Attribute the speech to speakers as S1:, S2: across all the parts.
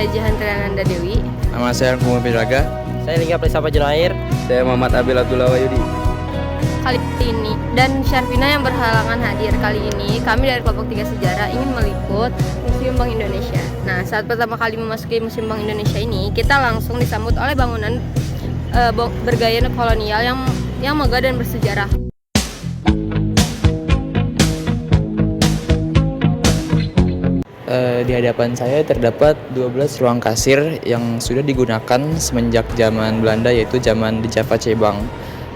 S1: Saya Jahan Triananda Dewi.
S2: Nama saya Rangkumo Pidraga.
S3: Saya Lingga Prisapa Junair.
S4: Saya Muhammad Abil Abdullah Wayudi.
S1: Kali ini dan Syarfina yang berhalangan hadir. Kali ini kami dari kelompok 3 Sejarah ingin meliput Museum Bank Indonesia. Nah, saat pertama kali memasuki Museum Bank Indonesia ini, kita langsung disambut oleh bangunan bergaya kolonial yang megah dan bersejarah.
S2: Di hadapan saya terdapat 12 ruang kasir yang sudah digunakan semenjak zaman Belanda, yaitu zaman di Java Cebang.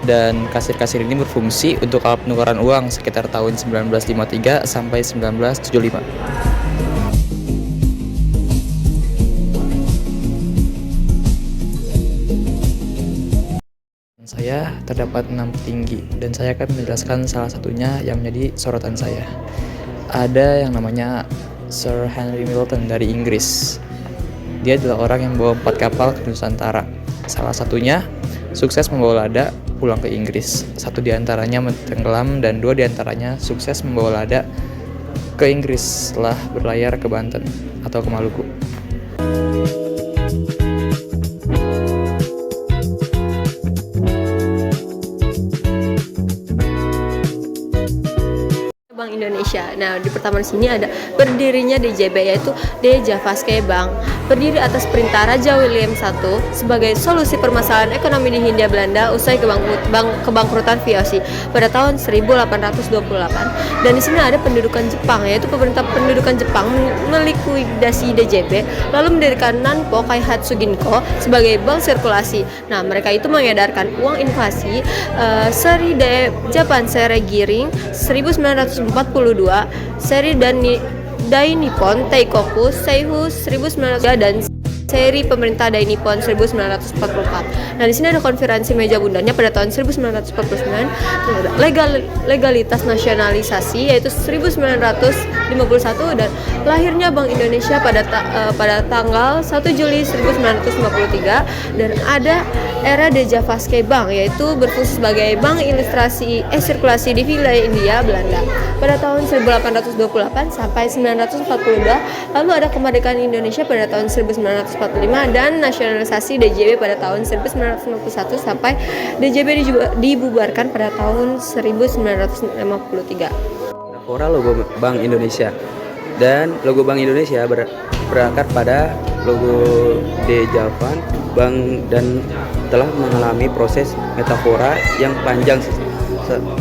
S2: Dan kasir-kasir ini berfungsi untuk alat penukaran uang sekitar tahun 1953 sampai 1975. Saya terdapat 6 petinggi dan saya akan menjelaskan salah satunya yang menjadi sorotan saya. Ada yang namanya Sir Henry Milton dari Inggris. Dia adalah orang yang membawa 4 kapal ke Nusantara. Salah satunya sukses membawa lada pulang ke Inggris. 1 diantaranya tenggelam dan 2 diantaranya sukses membawa lada ke Inggris setelah berlayar ke Banten atau ke Maluku.
S1: Bank Indonesia. Nah, di pertama di sini ada berdirinya DJB, yaitu De Javaske Bank, berdiri atas perintah Raja William I sebagai solusi permasalahan ekonomi di Hindia Belanda usai kebangkrutan VOC pada tahun 1828. Dan di sini ada pendudukan Jepang, yaitu pemerintah pendudukan Jepang melikuidasi DJB lalu mendirikan Nanpo Kaihatsu Ginko sebagai bank sirkulasi. Nah, mereka itu mengedarkan uang inflasi seri Japan Sere Giring 1942, seri Dai Nippon Teikoku Seihu 1900 dan seri pemerintah Dai Nippon 1944. Nah, di sini ada konferensi meja bundanya pada tahun 1949, legalitas nasionalisasi yaitu 1951 dan lahirnya Bank Indonesia pada tanggal 1 Juli 1953, dan ada era De Javaske Bank yaitu berfungsi sebagai bank sirkulasi di wilayah Hindia Belanda pada tahun 1828 sampai 1942. Lalu ada kemerdekaan Indonesia pada tahun 1945 dan nasionalisasi DJB pada tahun 1951 sampai DJB dibubarkan pada tahun 1953.
S4: Metafora logo Bank Indonesia. Dan logo Bank Indonesia berangkat pada logo De Javan Bank dan telah mengalami proses metafora yang panjang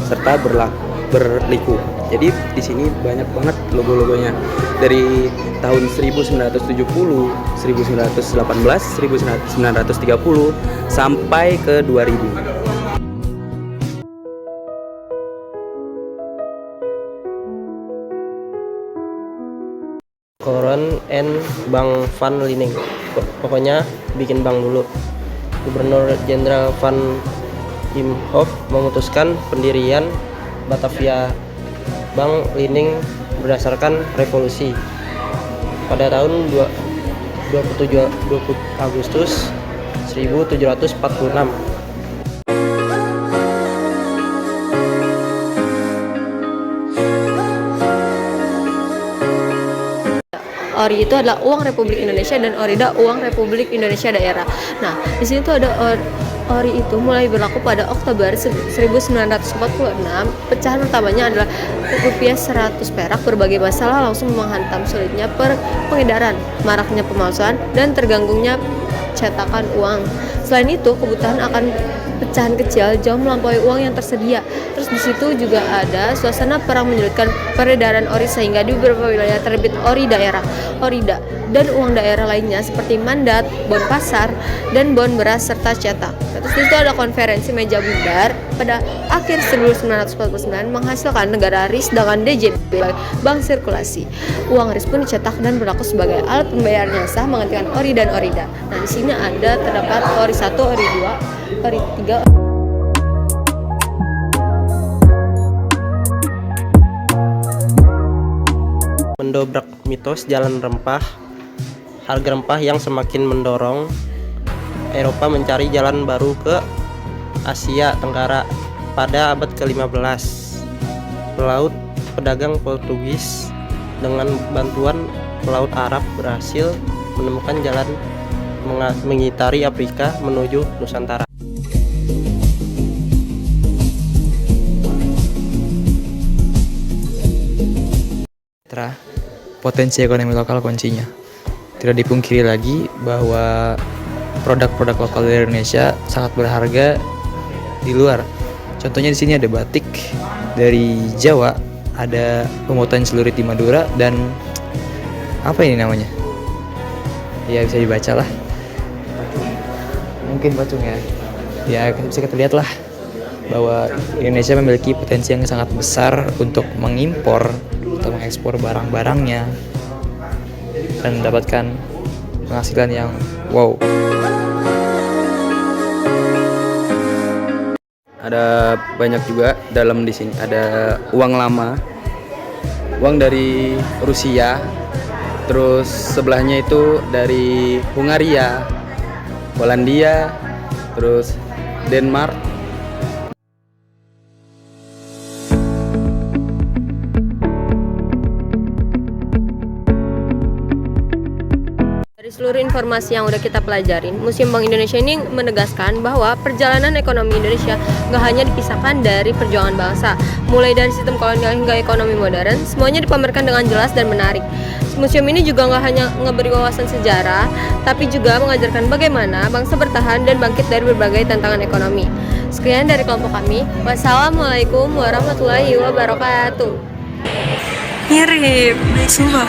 S4: serta berliku. Jadi di sini banyak banget logo-logonya dari tahun 1970, 1918, 1930 sampai ke 2000.
S3: Koron and Bank Van Lining. Pokoknya bikin bank dulu. Gubernur Jenderal Van Imhoff memutuskan pendirian Batavia Bank Lining berdasarkan revolusi pada tahun 20 Agustus 1746.
S1: Ori itu adalah uang Republik Indonesia dan Orida uang Republik Indonesia daerah. Nah, di sini tuh ada Ori itu mulai berlaku pada Oktober 1946. Pecahan utamanya adalah rupiah 100 perak. Berbagai masalah langsung menghantam sulitnya pengedaran, maraknya pemalsuan, dan terganggunya cetakan uang. Selain itu, kebutuhan akan pecahan kecil jauh melampaui uang yang tersedia. Terus di situ juga ada suasana perang menyulitkan peredaran ori sehingga di beberapa wilayah terbit ori daerah, orida, dan uang daerah lainnya seperti mandat, bon pasar, dan bon beras serta cetak. Terus di situ ada konferensi meja bundar pada akhir 1949 menghasilkan negara RIS dengan DJB bank sirkulasi. Uang RIS pun dicetak dan berlaku sebagai alat pembayaran yang sah menggantikan ori dan orida. Nah, di sini terdapat ori 1, ori 2, ori 3.
S3: Mendobrak mitos jalan rempah, harga rempah yang semakin mendorong Eropa mencari jalan baru ke Asia Tenggara pada abad ke-15. Pelaut pedagang Portugis dengan bantuan pelaut Arab berhasil menemukan jalan mengitari Afrika menuju Nusantara.
S2: Potensi ekonomi lokal kuncinya. Tidak dipungkiri lagi bahwa produk-produk lokal dari Indonesia sangat berharga di luar. Contohnya di sini ada batik dari Jawa, ada pembuatan celurit di Madura, dan apa ini namanya? Ya bisa dibaca lah. Mungkin pacung ya. Ya bisa kita lihat lah bahwa Indonesia memiliki potensi yang sangat besar untuk mengimpor atau mengekspor barang-barangnya dan mendapatkan penghasilan yang wow.
S4: Ada banyak juga dalam di sini. Ada uang lama, uang dari Rusia, terus sebelahnya itu dari Hungaria, Polandia, terus Denmark.
S1: Dari seluruh informasi yang udah kita pelajarin, Museum Bank Indonesia ini menegaskan bahwa perjalanan ekonomi Indonesia nggak hanya dipisahkan dari perjuangan bangsa. Mulai dari sistem kolonial hingga ekonomi modern, semuanya dipamerkan dengan jelas dan menarik. Museum ini juga nggak hanya ngeberi wawasan sejarah, tapi juga mengajarkan bagaimana bangsa bertahan dan bangkit dari berbagai tantangan ekonomi. Sekian dari kelompok kami. Wassalamualaikum warahmatullahi wabarakatuh.
S5: Mirip, sumpah.